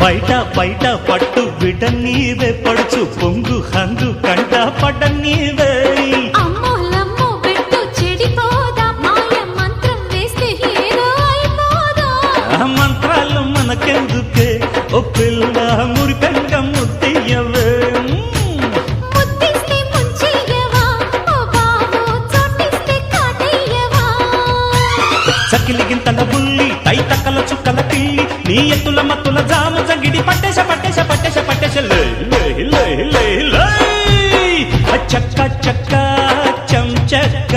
బయట బయట పట్టు బిడ్డ నీవే పడుచు పొంగు హంగు కంట పడ్డ నీవే అమ్మోలమ్మో పెట్టు చెడిపోదా మాయ మంత్రం వేస్తే ఏదో అయిపోదా మంత్రాలు మనకెందుకే ఓ పిల్ల మురిపెంగ ముద్దయ్యవే ముద్దిస్తే ముంచెయ్యవా ఓ బాబు చోటిస్తే కాటయ్యవా చకిలి గింతల బుల్లి తై తక్కల చుక్కల పిల్లి నీ ఎత్తుల మత్తుల జాము జంగిడి పట్టేశ పట్టేశ పట్టేశ పట్టేశ లే లే లే లే లే చక్క చక్క చం చక్క